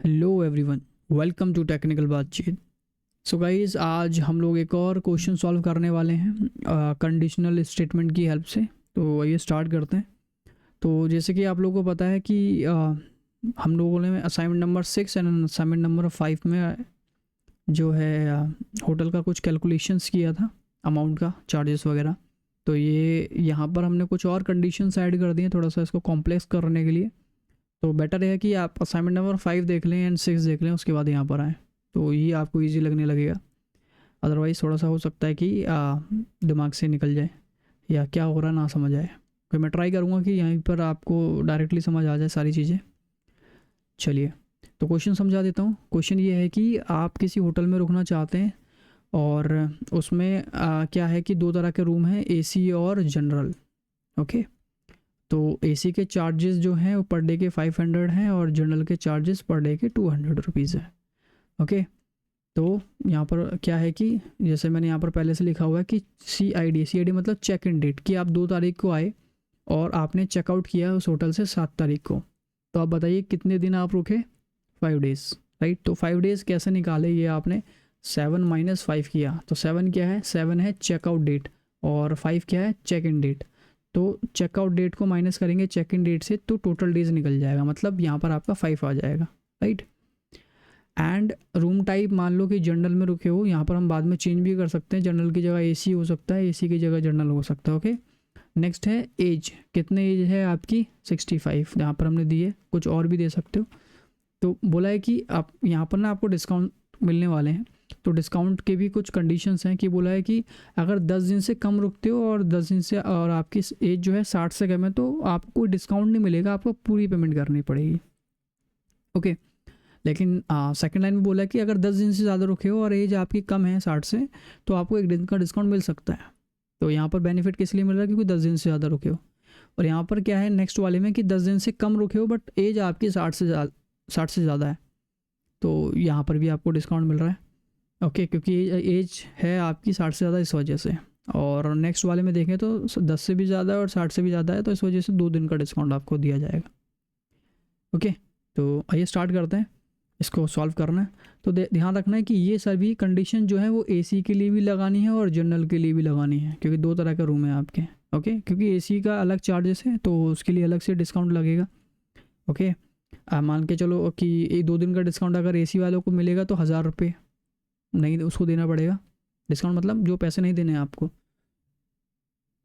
Hello everyone, welcome to technical बातचीत। So guys, आज हम लोग एक और क्वेश्चन सॉल्व करने वाले हैं कंडीशनल स्टेटमेंट की हेल्प से। तो आइए स्टार्ट करते हैं। तो जैसे कि आप लोगों को पता है कि हम लोगों ने assignment number 6 and assignment number 5 में जो है होटल का कुछ कैलकुलेशंस किया था, अमाउंट का, चार्जेस वगैरह। तो ये यहाँ पर हमने कुछ और कंडीशंस ऐड कर दिए थोड़ा सा इसको कॉम्प्लेक्स करने के लिए। तो बेटर है कि आप असाइनमेंट नंबर 5 देख लें एंड 6 देख लें, उसके बाद यहाँ पर आएँ, तो ये आपको ईजी लगने लगेगा। अदरवाइज़ थोड़ा सा हो सकता है कि दिमाग से निकल जाए या क्या हो रहा है ना समझ आए। तो मैं ट्राई करूँगा कि यहीं पर आपको डायरेक्टली समझ आ जाए सारी चीज़ें। चलिए, तो क्वेश्चन समझा देता हूँ। क्वेश्चन ये है कि आप किसी होटल में रुकना चाहते हैं और उसमें क्या है कि दो तरह के रूम हैं, एसी और जनरल। ओके, तो एसी के चार्जेस जो हैं वो पर डे के 500 हैं और जनरल के चार्जेस पर डे के 200 रुपीज़ है। ओके, तो यहाँ पर क्या है कि जैसे मैंने यहाँ पर पहले से लिखा हुआ है कि सी आई डी मतलब चेक इन डेट, कि आप 2 तारीख को आए और आपने चेकआउट किया उस होटल से 7 तारीख को। तो आप बताइए कितने दिन आप रुके? 5 डेज़, राइट। तो 5 डेज़ कैसे निकाले? ये आपने 7 - 5 किया। तो 7 क्या है? 7 है चेकआउट डेट और 5 क्या है? Check in date. तो चेकआउट डेट को माइनस करेंगे चेक इन डेट से तो टोटल डेज निकल जाएगा, मतलब यहाँ पर आपका 5 आ जाएगा, राइट। एंड रूम टाइप मान लो कि जनरल में रुके हो, यहाँ पर हम बाद में चेंज भी कर सकते हैं, जनरल की जगह एसी हो सकता है, एसी की जगह जनरल हो सकता है। ओके, नेक्स्ट है एज, कितने एज है आपकी? 65 यहाँ पर हमने दी है, कुछ और भी दे सकते हो। तो बोला है कि आप यहाँ पर ना आपको डिस्काउंट मिलने वाले हैं, तो डिस्काउंट के भी कुछ कंडीशंस हैं। कि बोला है कि अगर 10 दिन से कम रुकते हो और 10 दिन से और आपकी एज जो है 60 से कम है तो आपको कोई डिस्काउंट नहीं मिलेगा, आपको पूरी पेमेंट करनी पड़ेगी। ओके, लेकिन सेकंड लाइन में बोला है कि अगर 10 दिन से ज़्यादा रुके हो और एज आपकी कम है 60 से तो आपको 1 दिन का डिस्काउंट मिल सकता है। तो यहाँ पर बेनिफिट किस लिए मिल रहा है? क्योंकि 10 दिन से ज़्यादा रुके हो। और यहाँ पर क्या है नेक्स्ट वाले में कि 10 दिन से कम रुके हो बट एज आपकी 60 से ज़्यादा है, तो यहाँ पर भी आपको डिस्काउंट मिल रहा है। ओके, क्योंकि एज है आपकी 60 से ज़्यादा इस वजह से। और नेक्स्ट वाले में देखें तो 10 से भी ज़्यादा है और 60 से भी ज़्यादा है, तो इस वजह से 2 दिन का डिस्काउंट आपको दिया जाएगा। ओके, तो आइए स्टार्ट करते हैं, इसको सॉल्व करना है। तो ध्यान रखना है कि ये सभी कंडीशन जो है वो एसी के लिए भी लगानी है और जनरल के लिए भी लगानी है, क्योंकि 2 तरह का रूम है आपके। ओके, क्योंकि एसी का अलग चार्जेस है तो उसके लिए अलग से डिस्काउंट लगेगा। ओके, मान के चलो कि 1-2 दिन का डिस्काउंट अगर एसी वालों को मिलेगा तो 1000 रुपये नहीं उसको देना पड़ेगा, डिस्काउंट मतलब जो पैसे नहीं देने हैं आपको।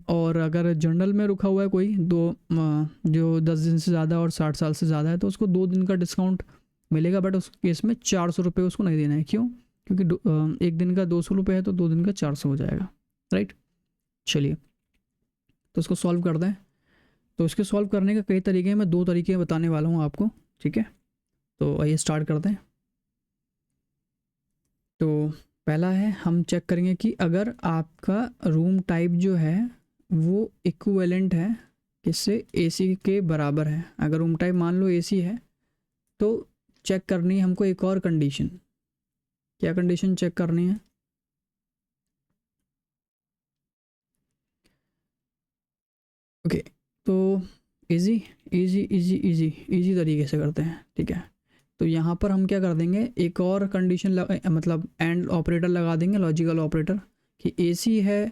और अगर जनरल में रुका हुआ है कोई जो 10 दिन से ज़्यादा और 60 साल से ज़्यादा है तो उसको 2 दिन का डिस्काउंट मिलेगा, बट उस केस में 400 रुपये उसको नहीं देना है। क्यों? क्योंकि 1 दिन का 200 रुपये है तो 2 दिन का 400 हो जाएगा, राइट। चलिए, तो उसको सॉल्व करते हैं। तो इसके सॉल्व करने के कई तरीके हैं, मैं 2 तरीके बताने वाला हूँ आपको, ठीक है। तो आइए स्टार्ट करते हैं। तो पहला है, हम चेक करेंगे कि अगर आपका रूम टाइप जो है वो इक्विवेलेंट है किससे? एसी के बराबर है। अगर रूम टाइप मान लो एसी है तो चेक करनी है हमको एक और कंडीशन। क्या कंडीशन चेक करनी है? ओके, तो easy easy easy easy easy तरीके से करते हैं, ठीक है। तो यहाँ पर हम क्या कर देंगे, एक और कंडीशन मतलब एंड ऑपरेटर लगा देंगे, लॉजिकल ऑपरेटर, कि एसी है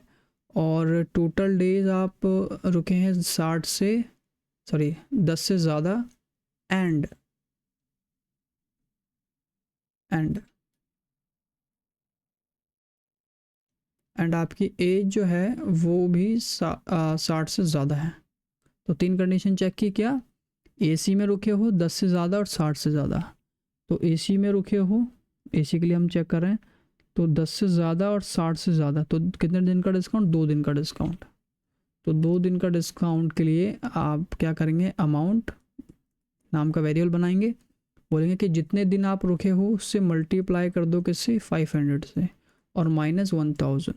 और टोटल डेज आप रुके हैं 60 से, सॉरी 10 से ज़्यादा, एंड एंड एंड आपकी एज जो है वो भी 60 से ज़्यादा है। तो 3 कंडीशन चेक की। क्या? एसी में रुके हो 10 से ज़्यादा और 60 से ज़्यादा। तो एसी में रुके हो, एसी के लिए हम चेक कर रहे हैं, तो 10 से ज़्यादा और 60 से ज़्यादा, तो कितने दिन का डिस्काउंट? 2 दिन का डिस्काउंट। तो 2 दिन का डिस्काउंट के लिए आप क्या करेंगे, अमाउंट नाम का वेरिएबल बनाएंगे, बोलेंगे कि जितने दिन आप रुके हो उससे मल्टीप्लाई कर दो किससे? 500 से, और -1000।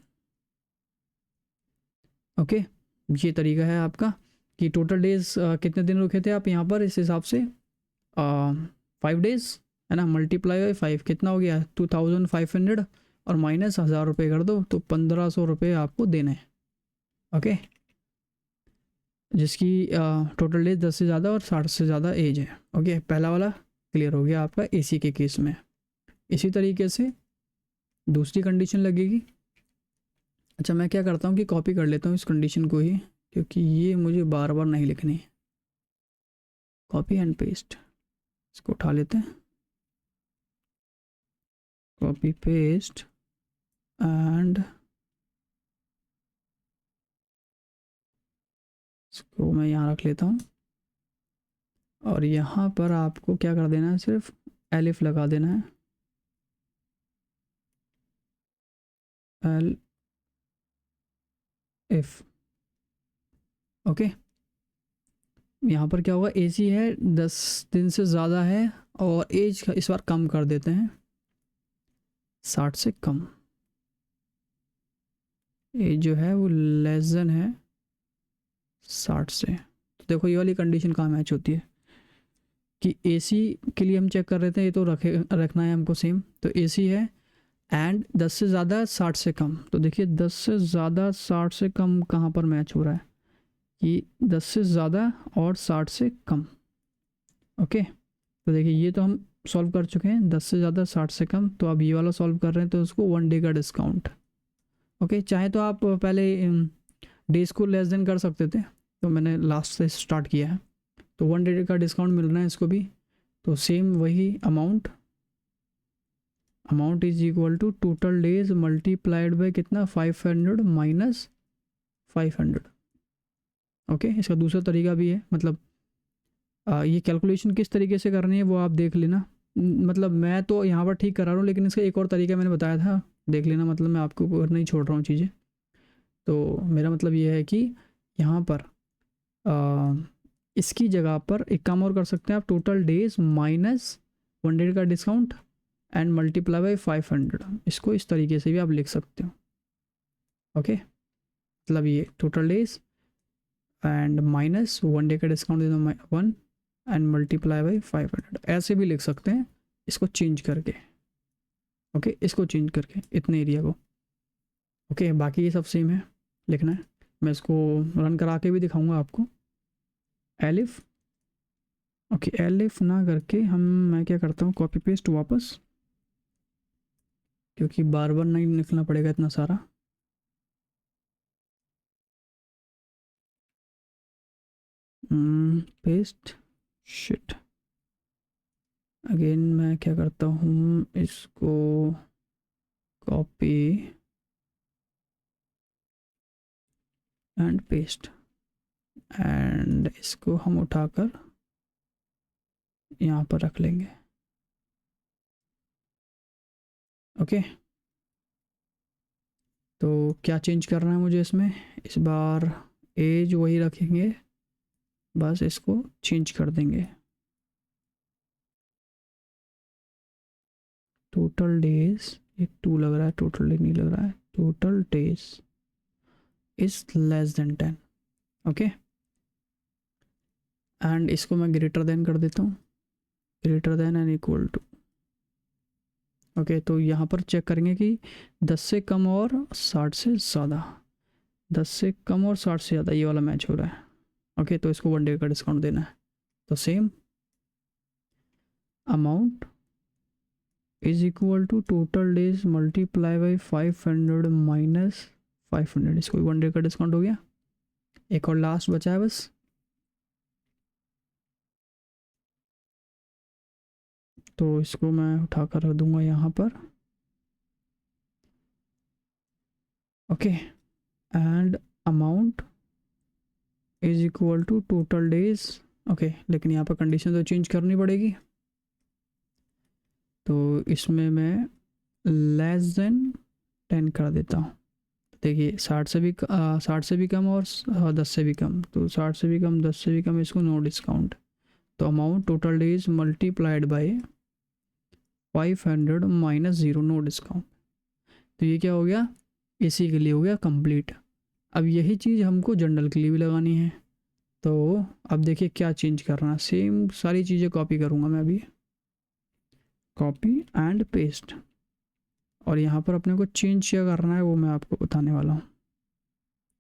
ओके, ये तरीका है आपका कि टोटल डेज कितने दिन रुके थे आप यहाँ पर, इस हिसाब से 5 डेज़ है ना, मल्टीप्लाई बाई 5 कितना हो गया? 2500, और -1000 रुपये कर दो तो 1500 रुपये आपको देने हैं। ओके, जिसकी टोटल डेज 10 से ज़्यादा और 60 से ज़्यादा एज है। ओके, पहला वाला क्लियर हो गया आपका एसी के केस में। इसी तरीके से दूसरी कंडीशन लगेगी। अच्छा मैं क्या करता हूँ कि कॉपी कर लेता हूँ इस कंडीशन को ही, क्योंकि ये मुझे बार बार नहीं लिखनी। कॉपी एंड पेस्ट, इसको उठा लेते हैं, कॉपी पेस्ट एंड इसको मैं यहाँ रख लेता हूँ। और यहाँ पर आपको क्या कर देना है, सिर्फ एलिफ लगा देना है, एल एफ। ओके, यहाँ पर क्या होगा, एसी है 10 दिन से ज़्यादा है और एज का इस बार कम कर देते हैं, 60 से कम। एज जो है वो लेस देन है 60 से। तो देखो ये वाली कंडीशन कहाँ मैच होती है कि एसी के लिए हम चेक कर रहे थे, ये तो रखना है हमको सेम। तो एसी है एंड 10 से ज़्यादा 60 से कम। तो देखिए 10 से ज़्यादा 60 से कम कहाँ पर मैच हो रहा है कि 10 से ज़्यादा और 60 से कम। ओके, तो देखिए ये तो हम सॉल्व कर चुके हैं, 10 से ज़्यादा 60 से कम। तो अब ये वाला सॉल्व कर रहे हैं तो उसको 1 डे का डिस्काउंट। ओके, चाहे तो आप पहले डेज को लेस देन कर सकते थे, तो मैंने लास्ट से स्टार्ट किया है। तो 1 डे का डिस्काउंट मिल रहा है इसको भी। तो सेम वही amount is equal to total days multiplied by कितना, 500 माइनस 500। ओके, इसका दूसरा तरीका भी है, मतलब ये कैलकुलेशन किस तरीके से करनी है वो आप देख लेना। मतलब मैं तो यहाँ पर ठीक करा रहा हूँ, लेकिन इसका एक और तरीका मैंने बताया था, देख लेना। मतलब मैं आपको ऊपर नहीं छोड़ रहा हूँ चीज़ें। तो मेरा मतलब ये है कि यहाँ पर इसकी जगह पर एक काम और कर सकते हैं आप, टोटल डेज माइनस 1 डे का डिस्काउंट एंड मल्टीप्लाई बाई 500। इसको इस तरीके से भी आप लिख सकते हो। ओके, मतलब ये total days and minus 1 day का डिस्काउंट 1 एंड मल्टीप्लाई बाई 500, ऐसे भी लिख सकते हैं इसको चेंज करके। ओके, इसको चेंज करके इतने एरिया को। ओके, बाकी ये सब सेम है, लिखना है। मैं इसको रन करा के भी दिखाऊंगा आपको। एलिफ, ओके, एलिफ ना करके मैं क्या करता हूँ, कॉपी पेस्ट वापस, क्योंकि बार बार नहीं लिखना पड़ेगा इतना सारा। Paste shit. अगेन मैं क्या करता हूँ, इसको कॉपी एंड पेस्ट एंड इसको हम उठाकर यहाँ पर रख लेंगे। ओके, तो क्या चेंज करना है मुझे इसमें, इस बार एज वही रखेंगे, बस इसको चेंज कर देंगे। टोटल डेज, ये 2 लग रहा है, टोटल डे नहीं लग रहा है, total days is less than 10। Okay, and इसको मैं ग्रेटर देन कर देता हूँ, greater than and equal to. Okay, तो यहाँ पर चेक करेंगे कि 10 से कम और 60 से ज़्यादा, 10 से कम और 60 से ज़्यादा, ये वाला मैच हो रहा है। ओके, तो इसको 1 डे का डिस्काउंट देना है। तो same amount is equal to total days multiply by 500 minus 500, इसको 1 डे का डिस्काउंट हो गया। एक और लास्ट बचा है बस, तो इसको मैं उठा कर रख दूंगा यहाँ पर। Okay, and amount is equal to total days. Okay, लेकिन यहाँ पर कंडीशन तो चेंज करनी पड़ेगी, तो इसमें मैं लेस देन 10 कर देता हूँ। देखिए 60 से भी 60 से भी कम और 10 से भी कम, तो 60 से भी कम 10 से भी कम, इसको नो डिस्काउंट। तो amount total days multiplied by 500 minus 0 no discount. तो ये क्या हो गया, एसी के लिए हो गया कंप्लीट। अब यही चीज़ हमको जनरल के लिए भी लगानी है। तो अब देखिए क्या चेंज करना है, सेम सारी चीज़ें कॉपी करूँगा मैं अभी, कॉपी एंड पेस्ट। और यहाँ पर अपने को चेंज क्या करना है वो मैं आपको बताने वाला हूँ,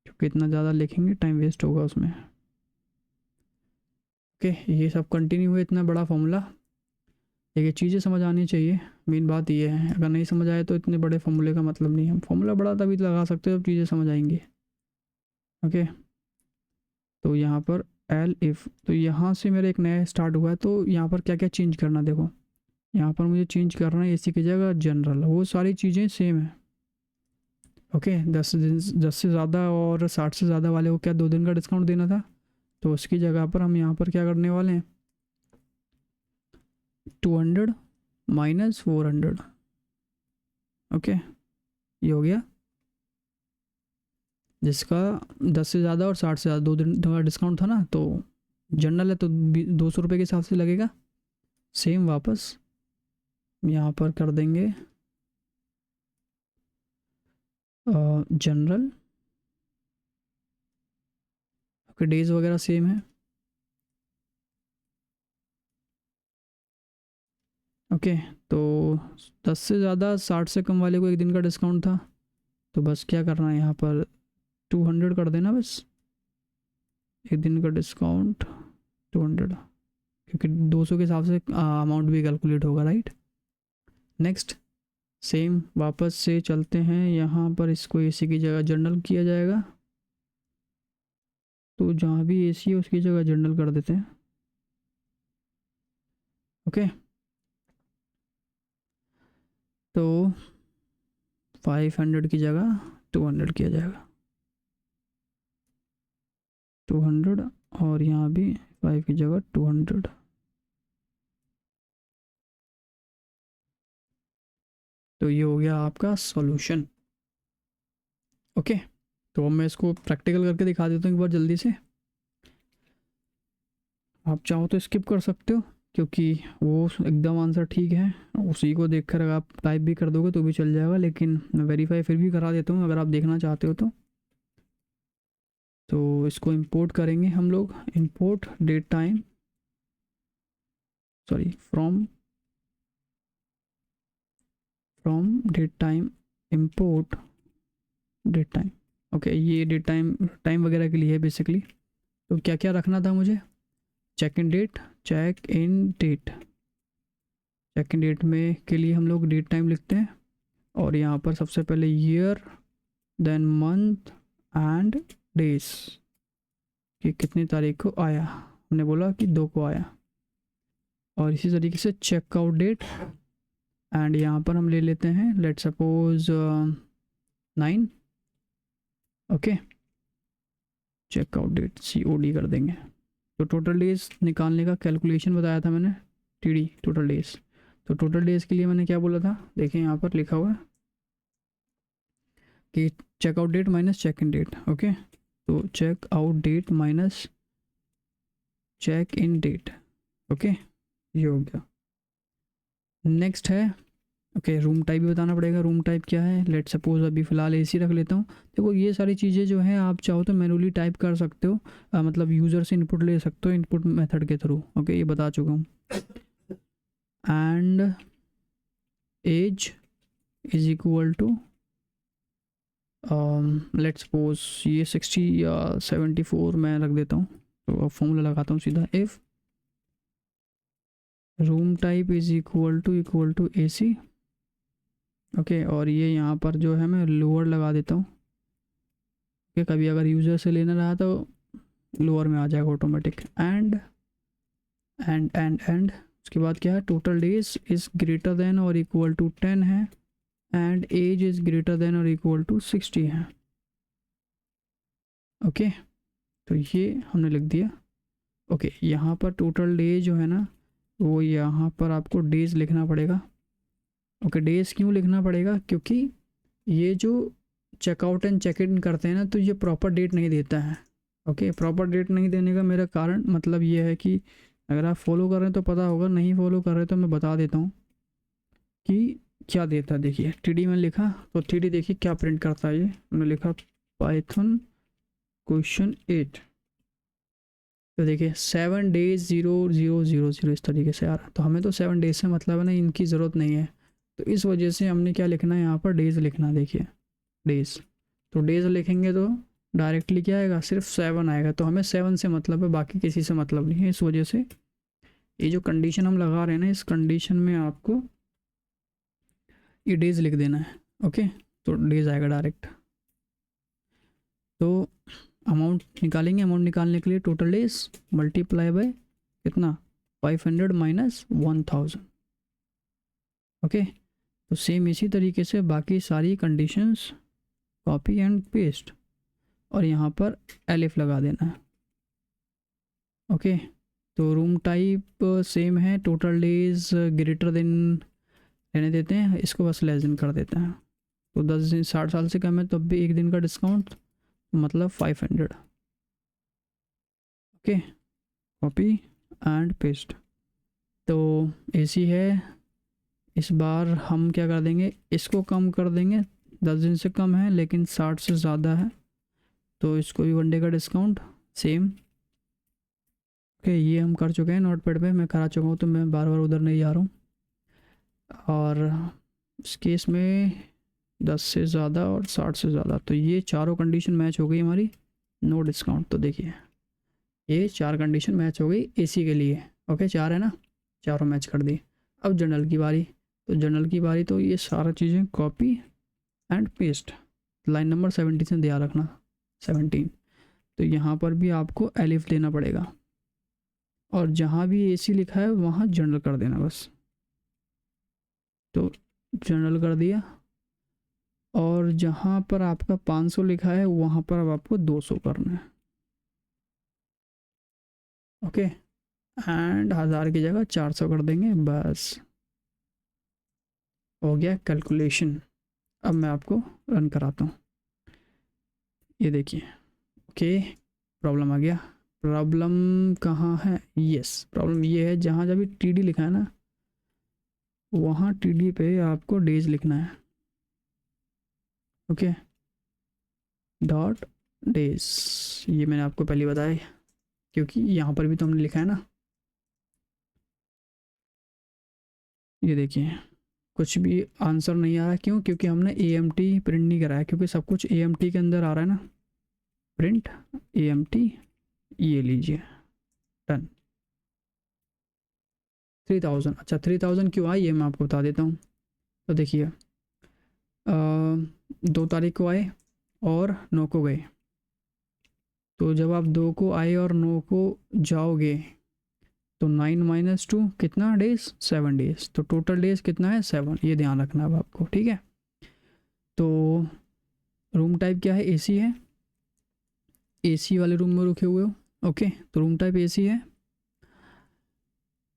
क्योंकि इतना ज़्यादा लिखेंगे टाइम वेस्ट होगा उसमें। ओके, ये सब कंटिन्यू हुए, इतना बड़ा फॉर्मूला। देखिए चीज़ें समझ आनी चाहिए, मेन बात ये है। अगर नहीं समझ आए तो इतने बड़े फॉर्मूले का मतलब नहीं है। फॉर्मूला बड़ा तभी तो लगा सकते हो जब चीज़ें समझ आएंगी। ओके, तो यहाँ पर एल इफ़, तो यहाँ से मेरा एक नया स्टार्ट हुआ है, तो यहाँ पर क्या क्या चेंज करना, देखो यहाँ पर मुझे चेंज करना है एसी की जगह जनरल, वो सारी चीज़ें सेम है। ओके, 10 से ज़्यादा और 60 से ज़्यादा वाले को क्या 2 दिन का डिस्काउंट देना था, तो उसकी जगह पर हम यहाँ पर क्या करने वाले हैं, 200 माइनस 400। ओके, ये हो गया। जिसका 10 से ज़्यादा और 60 से ज़्यादा 2 दिन का डिस्काउंट था ना, तो जनरल है तो 200 रुपये के हिसाब से लगेगा। सेम वापस यहाँ पर कर देंगे जनरल। ओके, डेज वगैरह सेम है। ओके, तो 10 से ज़्यादा 60 से कम वाले को 1 दिन का डिस्काउंट था, तो बस क्या करना है यहाँ पर 200 कर देना बस, 1 दिन का डिस्काउंट 200, क्योंकि 200 के हिसाब से अमाउंट भी कैलकुलेट होगा, राइट। नेक्स्ट सेम वापस से चलते हैं, यहाँ पर इसको एसी की जगह जनरल किया जाएगा, तो जहाँ भी एसी है उसकी जगह जनरल कर देते हैं। ओके, तो 500 की जगह 200 किया जाएगा, 200, और यहाँ भी 5 की जगह 200। तो ये हो गया आपका सॉल्यूशन। ओके, तो अब मैं इसको प्रैक्टिकल करके दिखा देता हूँ एक बार जल्दी से। आप चाहो तो स्किप कर सकते हो, क्योंकि वो एकदम आंसर ठीक है, उसी को देखकर अगर आप टाइप भी कर दोगे तो भी चल जाएगा, लेकिन मैं वेरीफाई फिर भी करा देता हूँ अगर आप देखना चाहते हो तो। इसको इंपोर्ट करेंगे हम लोग, import date time, sorry from date time, import date time. Okay, ये डेट टाइम वगैरह के लिए है बेसिकली। तो क्या क्या रखना था मुझे, check in date, check in date, check in date में के लिए हम लोग डेट टाइम लिखते हैं, और यहाँ पर सबसे पहले year, then month and days, कि कितनी तारीख को आया, हमने बोला कि 2 को आया। और इसी तरीके से चेकआउट डेट, एंड यहाँ पर हम ले लेते हैं let suppose 9। Okay, checkout date COD कर देंगे। तो टोटल डेज निकालने का कैलकुलेशन बताया था मैंने, TD टोटल डेज। तो टोटल डेज के लिए मैंने क्या बोला था, देखिए यहाँ पर लिखा हुआ है कि checkout date minus check in date. Okay, तो check out date minus check in date. Okay, ये हो गया। नेक्स्ट है, ओके, रूम टाइप भी बताना पड़ेगा। रूम टाइप क्या है, लेट सपोज अभी फ़िलहाल AC रख लेता हूँ। देखो ये सारी चीज़ें जो हैं आप चाहो तो मैनुअली टाइप कर सकते हो, मतलब यूज़र से इनपुट ले सकते हो इनपुट मेथड के थ्रू। ओके, ये बता चुका हूँ। And age is equal to let suppose ये 60 या 74 मैं रख देता हूँ, तो अब फॉर्मूला लगाता हूँ सीधा, if room type is equal to AC। Okay, और ये यहाँ पर जो है मैं लोअर लगा देता हूँ, कि कभी अगर यूज़र से लेना रहा तो लोअर में आ जाएगा ऑटोमेटिक। एंड उसके बाद क्या है, total days is greater than और इक्वल टू 10 है, and age is greater than और इक्वल टू 60 है। ओके, तो ये हमने लिख दिया। ओके, यहाँ पर टोटल डेज जो है ना, वो यहाँ पर आपको डेज लिखना पड़ेगा। ओके, डेज क्यों लिखना पड़ेगा, क्योंकि ये जो चेकआउट एंड चेक इन करते हैं ना, तो ये प्रॉपर डेट नहीं देता है। ओके, प्रॉपर डेट नहीं देने का मेरा कारण मतलब ये है कि अगर आप फॉलो कर रहे हैं तो पता होगा, नहीं फॉलो कर रहे तो मैं बता देता हूँ कि क्या देता है। देखिए TD में लिखा, तो TD देखिए क्या प्रिंट करता है, ये मैंने लिखा पाइथन क्वेश्चन 8, तो देखिए 7 days 0000 इस तरीके से आ रहा है। तो हमें तो 7 days से मतलब है ना, इनकी ज़रूरत नहीं है, तो इस वजह से हमने क्या लिखना है यहाँ पर, डेज़ लिखना। देखिए डेज़, तो डेज़ लिखेंगे तो डायरेक्टली क्या आएगा, सिर्फ 7 आएगा, तो हमें 7 से मतलब है, बाकी किसी से मतलब नहीं है। इस वजह से ये जो कंडीशन हम लगा रहे हैं ना, इस कंडीशन में आपको ये डेज लिख देना है। ओके, तो डेज आएगा डायरेक्ट। तो अमाउंट निकालेंगे, अमाउंट निकालने के लिए टोटल डेज मल्टीप्लाई बाय कितना 500 माइनस 1000। ओके, तो सेम इसी तरीके से बाकी सारी कंडीशंस कॉपी एंड पेस्ट और यहाँ पर एलिफ लगा देना है। ओके, तो रूम टाइप सेम है, टोटल डेज ग्रेटर देन रहने देते हैं, इसको बस लेस देन कर देते हैं। तो 10 दिन 60 साल से कम है तब भी एक दिन का डिस्काउंट, मतलब 500। Okay, copy and paste. तो ऐसी है, इस बार हम क्या कर देंगे, इसको कम कर देंगे, 10 दिन से कम है लेकिन 60 से ज़्यादा है, तो इसको भी 1 डे का डिस्काउंट सेम। ओके, ये हम कर चुके हैं नोटपैड पे, मैं करा चुका हूँ तो मैं बार बार उधर नहीं जा रहा हूँ। और इस केस में 10 से ज़्यादा और 60 से ज़्यादा, तो ये चारों कंडीशन मैच हो गई हमारी, नो डिस्काउंट। तो देखिए ये 4 कंडीशन मैच हो गई एसी के लिए। ओके, 4 है ना, चारों मैच कर दी। अब जनरल की बारी, तो जनरल की बारी तो ये सारा चीज़ें copy and paste, line number 17 से ध्यान रखना 17। तो यहाँ पर भी आपको एलिफ देना पड़ेगा और जहाँ भी एसी लिखा है वहाँ जनरल कर देना बस। तो जनरल कर दिया, और जहाँ पर आपका 500 लिखा है वहाँ पर अब आपको 200 करना है। ओके, एंड 1000 की जगह 400 कर देंगे, बस हो गया कैलकुलेशन। अब मैं आपको रन कराता हूँ, ये देखिए। ओके, प्रॉब्लम आ गया। प्रॉब्लम कहाँ है, यस, प्रॉब्लम ये है जहाँ जब भी टीडी लिखा है ना वहाँ टीडी पे आपको डेज लिखना है। ओके, डॉट डेज, ये मैंने आपको पहले बताया क्योंकि यहाँ पर भी तो हमने लिखा है ना। ये देखिए कुछ भी आंसर नहीं आ रहा, क्यों, क्योंकि हमने AMT प्रिंट नहीं कराया, क्योंकि सब कुछ AMT के अंदर आ रहा है ना, प्रिंट AMT, ये लीजिए डन। 3000, अच्छा 3000 क्यों आए ये मैं आपको बता देता हूँ। तो देखिए 2 तारीख को आए और 9 को गए, तो जब आप 2 को आए और 9 को जाओगे तो 9 माइनस 2 कितना डेज, 7 डेज, तो टोटल डेज कितना है 7, ये ध्यान रखना अब आपको, ठीक है। तो रूम टाइप क्या है, एसी है, एसी वाले रूम में रुके हुए हो। ओके, तो रूम टाइप एसी है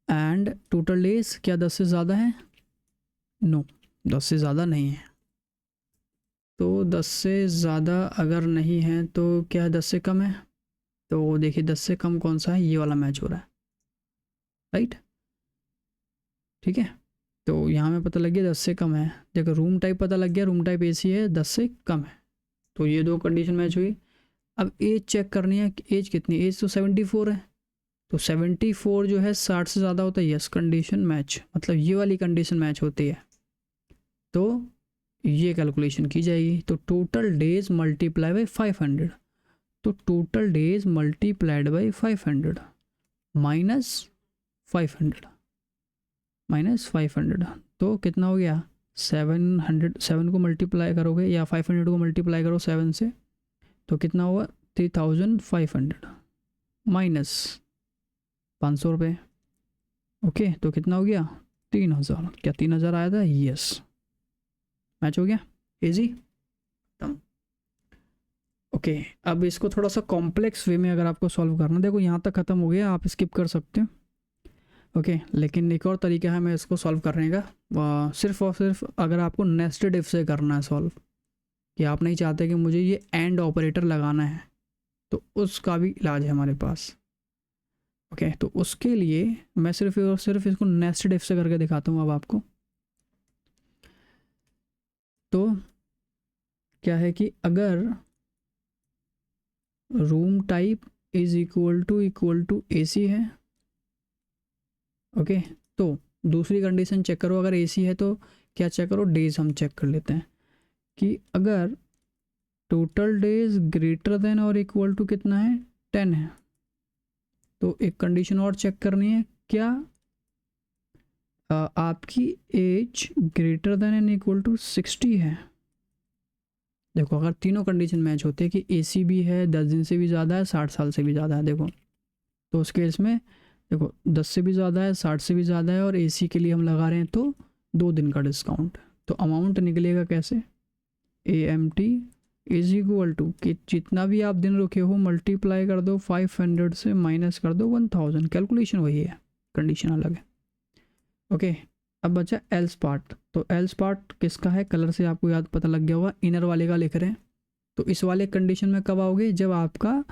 एंड टोटल डेज क्या 10 से ज़्यादा है, नो 10 से ज़्यादा नहीं है। तो 10 से ज़्यादा अगर नहीं है तो क्या 10 से कम है, तो देखिए 10 से कम कौन सा है, ये वाला मैच हो रहा है, राइट, ठीक है। तो यहाँ में पता लग गया 10 से कम है, देखो रूम टाइप पता लग गया, रूम टाइप एसी है, 10 से कम है, तो ये 2 कंडीशन मैच हुई। अब एज चेक करनी है, एज कितनी, एज तो 74 है, तो 74 जो है 60 से ज़्यादा होता है, यस कंडीशन मैच, मतलब ये वाली कंडीशन मैच होती है, तो ये कैलकुलेशन की जाएगी। तो टोटल डेज मल्टीप्लाई बाई 500, तो total days multiplied by 500 minus 500 तो कितना हो गया 700, 7 को मल्टीप्लाई करोगे या 500 को मल्टीप्लाई करो 7 से तो कितना होगा 3500 माइनस 500 रुपये। ओके, तो कितना हो गया 3000, क्या 3000 आया था, यस मैच हो गया, इजी। ओके, अब इसको थोड़ा सा कॉम्प्लेक्स वे में अगर आपको सॉल्व करना, देखो यहाँ तक ख़त्म हो गया, आप स्किप कर सकते हो। ओके, लेकिन एक और तरीका है मैं इसको सॉल्व करने का, सिर्फ और सिर्फ अगर आपको नेस्टेड इफ से करना है सॉल्व, कि आप नहीं चाहते कि मुझे ये एंड ऑपरेटर लगाना है, तो उसका भी इलाज है हमारे पास। ओके, तो उसके लिए मैं सिर्फ और सिर्फ इसको नेस्टेड इफ से करके दिखाता हूँ अब आपको। तो क्या है कि अगर room type is equal to AC है, ओके, तो दूसरी कंडीशन चेक करो, अगर एसी है तो क्या चेक करो, डेज हम चेक कर लेते हैं कि अगर टोटल डेज ग्रेटर देन और इक्वल टू कितना है 10 है, तो एक कंडीशन और चेक करनी है क्या आपकी age greater than and equal to 60 है? देखो अगर तीनों कंडीशन मैच होते हैं कि एसी भी है, 10 दिन से भी ज़्यादा है, 60 साल से भी ज़्यादा है, देखो तो उस केस में देखो 10 से भी ज़्यादा है, 60 से भी ज़्यादा है और एसी के लिए हम लगा रहे हैं तो 2 दिन का डिस्काउंट। तो अमाउंट निकलेगा कैसे? AMT इज इक्वल टू कि जितना भी आप दिन रुके हो मल्टीप्लाई कर दो 500 से माइनस कर दो 1000। कैलकुलेशन वही है, कंडीशन अलग है। ओके, अब बचा एल्स पार्ट। तो एल्स पार्ट किसका है? कलर से आपको याद पता लग गया होगा, इनर वाले का लिख रहे हैं। तो इस वाले कंडीशन में कब आओगे? जब आपका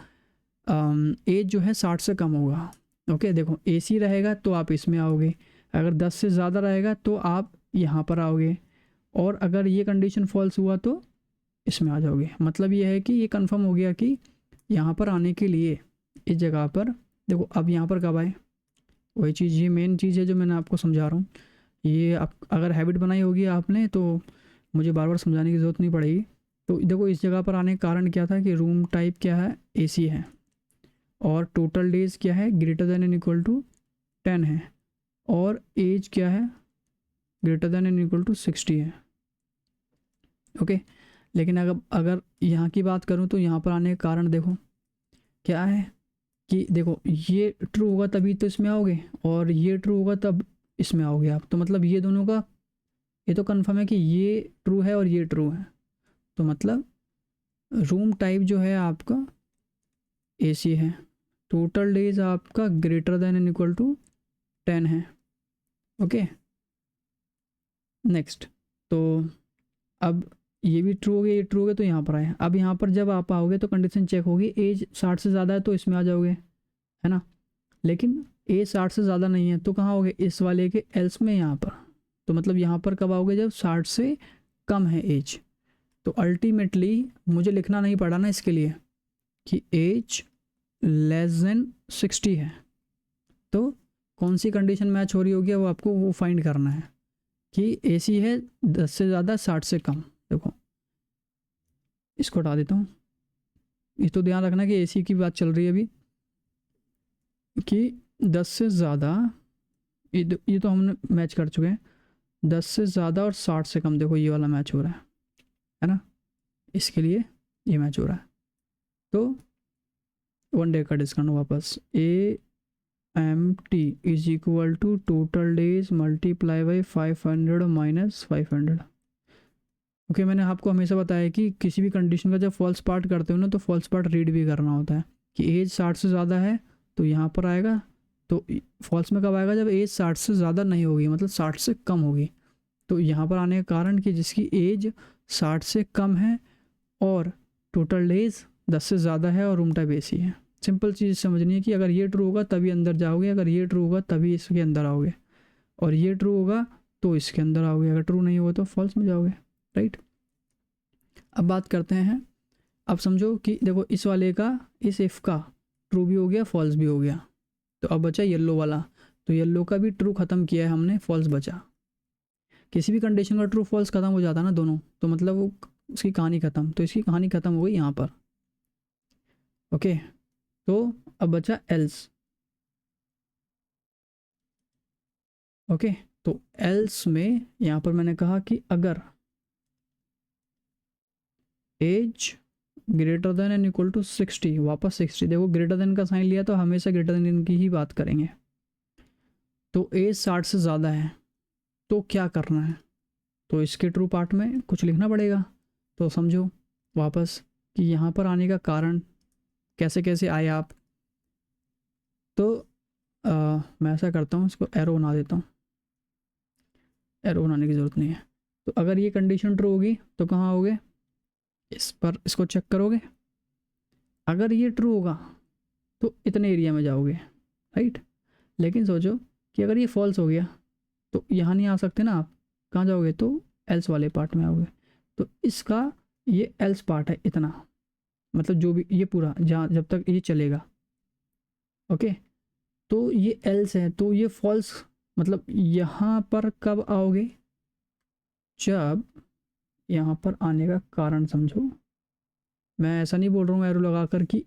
एज जो है 60 से कम होगा। ओके, देखो एसी रहेगा तो आप इसमें आओगे, अगर 10 से ज़्यादा रहेगा तो आप यहाँ पर आओगे, और अगर ये कंडीशन फॉल्स हुआ तो इसमें आ जाओगे। मतलब ये है कि ये कंफर्म हो गया कि यहाँ पर आने के लिए इस जगह पर देखो, अब यहाँ पर कब आए? वही चीज़, ये मेन चीज़ है जो मैंने आपको समझा रहा हूँ। ये आप अगर हैबिट बनाई होगी आपने तो मुझे बार बार समझाने की ज़रूरत नहीं पड़ेगी। तो देखो इस जगह पर आने का कारण क्या था कि रूम टाइप क्या है? एसी है, और टोटल डेज क्या है? Greater than and equal to 10 है, और एज क्या है? Greater than and equal to 60 है। ओके, लेकिन अगर यहाँ की बात करूँ तो यहाँ पर आने का कारण देखो क्या है कि देखो ये ट्रू होगा तभी तो इसमें आओगे, और ये ट्रू होगा तब इसमें आओगे आप। तो मतलब ये दोनों का ये तो कंफर्म है कि ये ट्रू है और ये ट्रू है। तो मतलब रूम टाइप जो है आपका एसी है, टोटल डेज आपका greater than and equal to 10 है। Okay, next. तो अब ये भी ट्रू हो गया, ये ट्रू हो गया, तो यहाँ पर आए। अब यहाँ पर जब आप आओगे तो कंडीशन चेक होगी, एज 60 से ज़्यादा है तो इसमें आ जाओगे, है ना। लेकिन एज 60 से ज़्यादा नहीं है तो कहाँ आओगे? इस वाले के एल्स में, यहाँ पर। तो मतलब यहाँ पर कब आओगे? जब 60 से कम है एज। तो अल्टीमेटली मुझे लिखना नहीं पड़ा ना इसके लिए कि एज लेस देन 60 है। तो कौन सी कंडीशन मैच हो रही होगी वो आपको वो फाइंड करना है कि एसी है 10 से ज़्यादा 60 से कम। देखो इसको हटा देता हूँ, ये तो ध्यान रखना कि एसी की बात चल रही है अभी, कि 10 से ज़्यादा, ये तो हमने मैच कर चुके हैं। 10 से ज़्यादा और 60 से कम, देखो ये वाला मैच हो रहा है ना, इसके लिए ये मैच हो रहा है। तो 1 डे का डिस्काउंट वापस, AMT is equal to total days multiply by 500 minus 500। Okay, मैंने आपको हमेशा बताया कि किसी भी कंडीशन का जब फॉल्स पार्ट करते हो ना तो फॉल्स पार्ट रीड भी करना होता है कि एज 60 से ज़्यादा है तो यहाँ पर आएगा। तो फॉल्स में कब आएगा? जब एज 60 से ज़्यादा नहीं होगी, मतलब 60 से कम होगी। तो यहाँ पर आने का कारण कि जिसकी एज 60 से कम है और टोटल डेज 10 से ज़्यादा है और रूम टाइप एसी है। सिंपल चीज़ समझनी है कि अगर ये ट्रू होगा तभी अंदर जाओगे, अगर ये ट्रू होगा तभी इसके अंदर आओगे, और ये ट्रू होगा तो इसके अंदर आओगे, अगर ट्रू नहीं होगा तो फॉल्स में जाओगे, राइट। अब बात करते हैं, अब समझो कि देखो इस वाले का, इस इफ़ का ट्रू भी हो गया, फॉल्स भी हो गया। तो अब बचा येलो वाला, तो येलो का भी ट्रू ख़त्म किया है हमने, फॉल्स बचा। किसी भी कंडीशन का ट्रू फॉल्स ख़त्म हो जाता है ना दोनों, तो मतलब वो उसकी कहानी ख़त्म। तो इसकी कहानी ख़त्म हो गई यहाँ पर। ओके, तो अब बचा एल्स। ओके, तो एल्स में यहाँ पर मैंने कहा कि अगर age greater than and equal to 60, वापस 60, देखो ग्रेटर देन का साइन लिया तो हमेशा ग्रेटर देन की ही बात करेंगे। तो एज 60 से ज़्यादा है तो क्या करना है? तो इसके ट्रू पार्ट में कुछ लिखना पड़ेगा। तो समझो वापस कि यहाँ पर आने का कारण कैसे कैसे आए आप। तो मैं ऐसा करता हूँ, इसको एरो बना देता हूँ, एरो बनाने की ज़रूरत नहीं है। तो अगर ये कंडीशन ट्रू होगी तो कहाँ आओगे? इस पर, इसको चेक करोगे, अगर ये ट्रू होगा तो इतने एरिया में जाओगे, राइट। लेकिन सोचो कि अगर ये फॉल्स हो गया तो यहाँ नहीं आ सकते ना आप, कहाँ जाओगे? तो एल्स वाले पार्ट में आओगे। तो इसका ये एल्स पार्ट है इतना, मतलब जो भी ये पूरा जहाँ जब तक ये चलेगा। ओके, तो ये एल्स है तो ये फॉल्स, मतलब यहाँ पर कब आओगे? जब यहाँ पर आने का कारण समझो, मैं ऐसा नहीं बोल रहा हूँ एरो लगा कर कि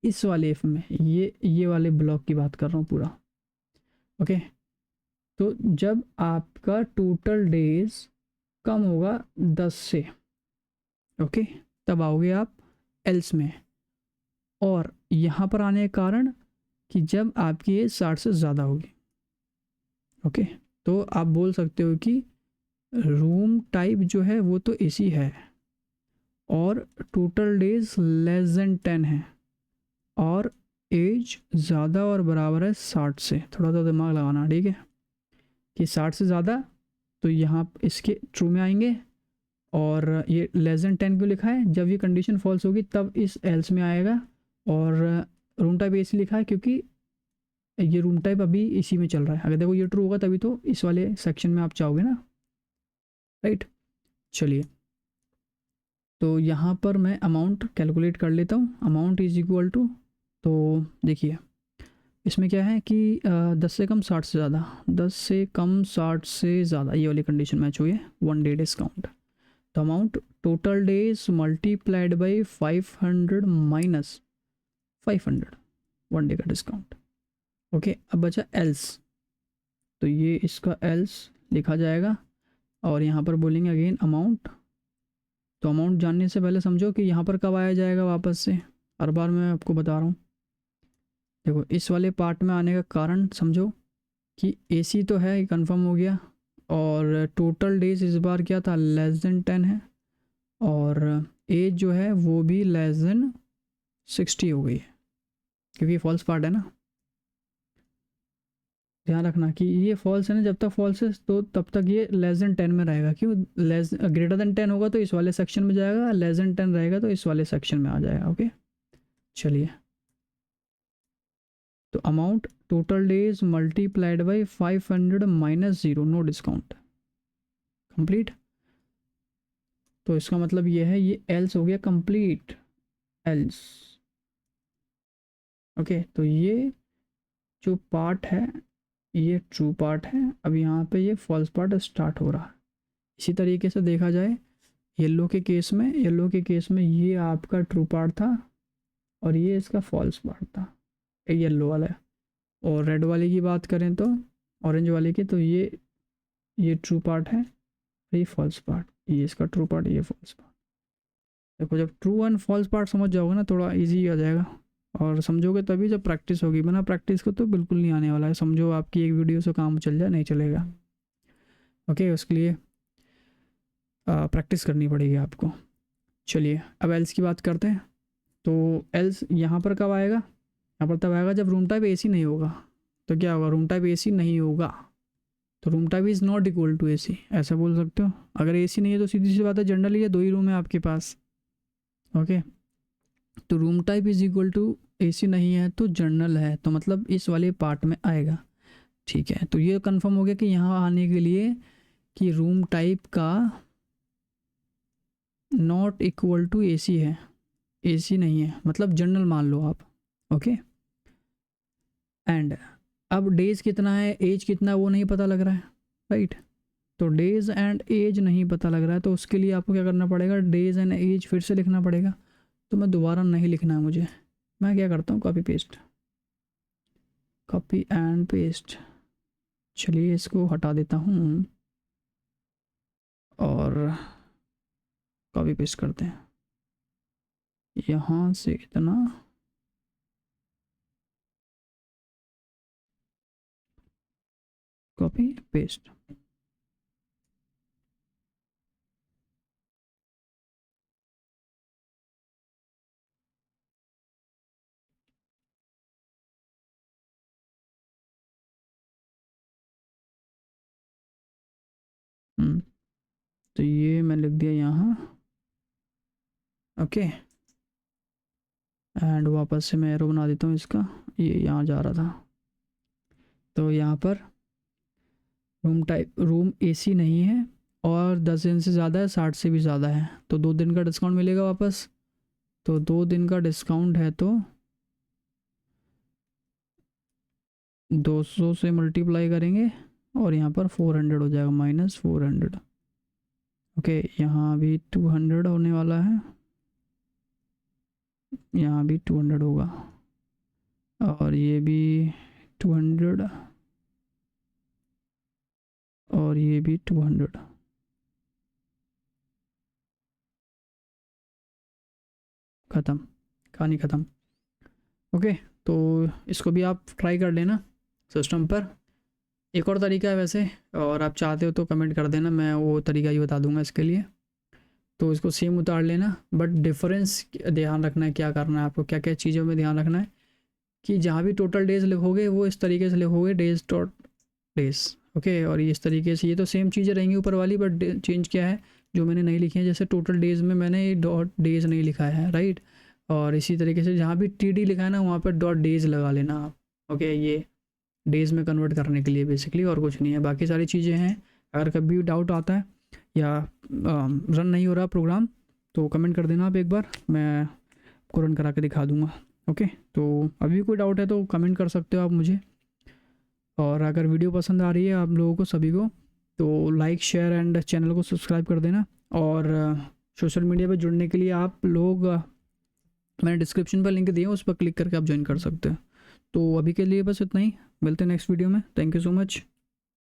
इस वाले इफ में, ये वाले ब्लॉक की बात कर रहा हूँ पूरा। ओके, तो जब आपका टोटल डेज कम होगा 10 से, ओके, तब आओगे आप एल्स में। और यहाँ पर आने का कारण कि जब आपकी एज 60 से ज़्यादा होगी, ओके, तो आप बोल सकते हो कि रूम टाइप जो है वो तो एसी है और टोटल डेज लेस देन 10 है और एज ज़्यादा और बराबर है 60 से। थोड़ा सा दिमाग लगाना, ठीक है, कि 60 से ज़्यादा तो यहाँ इसके ट्रू में आएंगे, और ये लेस देन 10 क्यों लिखा है, जब ये कंडीशन फॉल्स होगी तब इस एल्स में आएगा। और रूम टाइप एसी लिखा है क्योंकि ये रूम टाइप अभी इसी में चल रहा है। अगर देखो ये ट्रू होगा तभी तो इस वाले सेक्शन में आप चाहोगे ना, राइट। चलिए, तो यहाँ पर मैं अमाउंट कैलकुलेट कर लेता हूँ। अमाउंट इज इक्वल टू, तो देखिए इसमें क्या है कि 10 से कम 60 से ज़्यादा, 10 से कम 60 से ज़्यादा, ये वाली कंडीशन मैच हुई है, 1 डे डिस्काउंट। तो amount total days multiplied by 500 minus 500, 1 day का डिस्काउंट। ओके, अब बचा एल्स, तो ये इसका एल्स लिखा जाएगा और यहाँ पर बोलेंगे अगेन अमाउंट। तो अमाउंट जानने से पहले समझो कि यहाँ पर कब आया जाएगा वापस से, हर बार मैं आपको बता रहा हूँ। देखो इस वाले पार्ट में आने का कारण समझो कि एसी तो है, ये कंफर्म हो गया, और टोटल डेज इस बार क्या था, लेस देन 10 है, और एज जो है वो भी लेस देन 60 हो गई है क्योंकि फॉल्स पार्ट है ना। ध्यान रखना कि ये फॉल्स है ना, जब तक फॉल्स है तो तब तक ये लेस देन 10 में रहेगा। क्यों, लेस ग्रेटर देन 10 होगा तो इस वाले सेक्शन में जाएगा, लेस देन 10 रहेगा तो इस वाले सेक्शन में आ जाएगा। ओके, चलिए, तो amount total days multiplied by 500 minus 0, no discount, complete. तो इसका मतलब ये है, ये एल्स हो गया कंप्लीट, एल्स। ओके, तो ये जो पार्ट है ये ट्रू पार्ट है। अब यहाँ पे ये फॉल्स पार्ट स्टार्ट हो रहा है। इसी तरीके से देखा जाए येलो के केस में, येलो के केस में ये आपका ट्रू पार्ट था और ये इसका फॉल्स पार्ट था, येलो वाला। और रेड वाले की बात करें तो, ऑरेंज वाले की, तो ये ट्रू पार्ट है, ये फॉल्स पार्ट, ये इसका ट्रू पार्ट, ये फॉल्स पार्ट। देखो जब ट्रू एंड फॉल्स पार्ट समझ जाओगे ना थोड़ा इजी आ जाएगा, और समझोगे तभी जब प्रैक्टिस होगी। बिना प्रैक्टिस को तो बिल्कुल नहीं आने वाला है। समझो आपकी एक वीडियो से काम चल जाए, नहीं चलेगा। ओके, उसके लिए प्रैक्टिस करनी पड़ेगी आपको। चलिए अब एल्स की बात करते हैं। तो एल्स यहाँ पर कब आएगा, यहाँ पर तब आएगा जब रूम टाइप एसी नहीं होगा। तो क्या होगा, रूम टाइप एसी नहीं होगा तो room type is not equal to AC, ऐसा बोल सकते हो। अगर एसी नहीं है तो सीधी सी बात है, जनरली ये 2 ही रूम है आपके पास। ओके, तो room type is equal to AC नहीं है तो जनरल है, तो मतलब इस वाले पार्ट में आएगा। ठीक है, तो ये कंफर्म हो गया कि यहाँ आने के लिए कि रूम टाइप का नॉट इक्वल टू एसी है, एसी नहीं है, मतलब जनरल मान लो आप। ओके, एंड अब डेज कितना है, एज कितना है वो नहीं पता लग रहा है, राइट। तो डेज एंड एज नहीं पता लग रहा है, तो उसके लिए आपको क्या करना पड़ेगा, डेज एंड एज फिर से लिखना पड़ेगा। तो मैं दोबारा नहीं लिखना है मुझे, मैं क्या करता हूँ, copy paste, copy and paste. चलिए इसको हटा देता हूँ और कॉपी पेस्ट करते हैं यहाँ से इतना, कॉपी पेस्ट। तो ये मैं लिख दिया यहाँ। ओके, एंड वापस से मैं एरो बना देता हूँ इसका, ये यहाँ जा रहा था। तो यहाँ पर रूम टाइप, रूम एसी नहीं है और 10 दिन से ज़्यादा है, 60 से भी ज़्यादा है, तो 2 दिन का डिस्काउंट मिलेगा वापस। तो 2 दिन का डिस्काउंट है तो 200 से मल्टीप्लाई करेंगे और यहाँ पर 400 हो जाएगा, माइनस 400। ओके, यहाँ भी 200 होने वाला है, यहाँ भी 200 होगा, और ये भी 200, और ये भी 200। ख़त्म, कहानी ख़त्म। ओके, तो इसको भी आप ट्राई कर लेना सिस्टम पर। एक और तरीका है वैसे, और आप चाहते हो तो कमेंट कर देना, मैं वो तरीका ही बता दूंगा इसके लिए। तो इसको सेम उतार लेना, बट डिफरेंस ध्यान रखना है, क्या करना है आपको, क्या क्या चीज़ों में ध्यान रखना है कि जहाँ भी टोटल डेज लिखोगे वो इस तरीके से लिखोगे, डेज डॉट डेज। ओके, और इस तरीके से ये तो सेम चीज़ें रहेंगी ऊपर वाली, बट चेंज क्या है जो मैंने नहीं लिखी है, जैसे टोटल डेज में मैंने डॉट डेज नहीं लिखा है, राइट। और इसी तरीके से जहाँ भी टी डी लिखा है ना वहाँ पर डॉट डेज लगा लेना आप। ओके, ये डेज में कन्वर्ट करने के लिए बेसिकली, और कुछ नहीं है, बाकी सारी चीज़ें हैं। अगर कभी भी डाउट आता है या रन नहीं हो रहा प्रोग्राम तो कमेंट कर देना आप एक बार, मैं को रन करा के दिखा दूंगा। ओके, तो अभी कोई डाउट है तो कमेंट कर सकते हो आप मुझे। और अगर वीडियो पसंद आ रही है आप लोगों को सभी को, तो लाइक शेयर एंड चैनल को सब्सक्राइब कर देना। और सोशल मीडिया पर जुड़ने के लिए आप लोग मैंने डिस्क्रिप्शन पर लिंक दिया, उस पर क्लिक करके आप ज्वाइन कर सकते हैं। तो अभी के लिए बस इतना ही, मिलते हैं नेक्स्ट वीडियो में। Thank you so much.